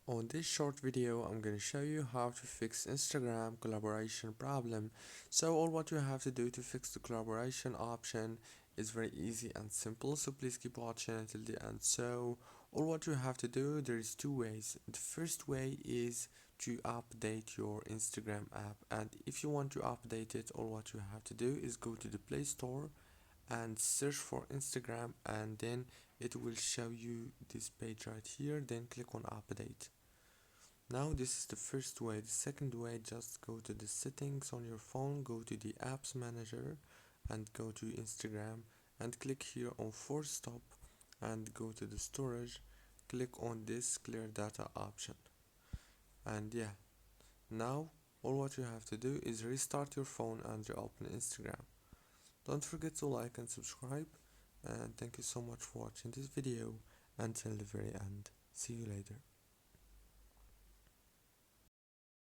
On this short video, I'm going to show you how to fix Instagram collaboration problem. So all what you have to do to fix the collaboration option is very easy and simple. So please keep watching until the end. So all what you have to do, there is two ways. The first way is to update your Instagram app. And if you want to update it, all what you have to do is go to the Play Store and search for Instagram, and then it will show you this page right here. Then click on update. Now this is the first way. The second way, just go to the settings on your phone, go to the apps manager and go to Instagram and click here on force stop and go to the storage, click on this clear data option. And yeah, now all what you have to do is restart your phone and reopen Instagram. Don't forget to like and subscribe, and thank you so much for watching this video until the very end. See you later.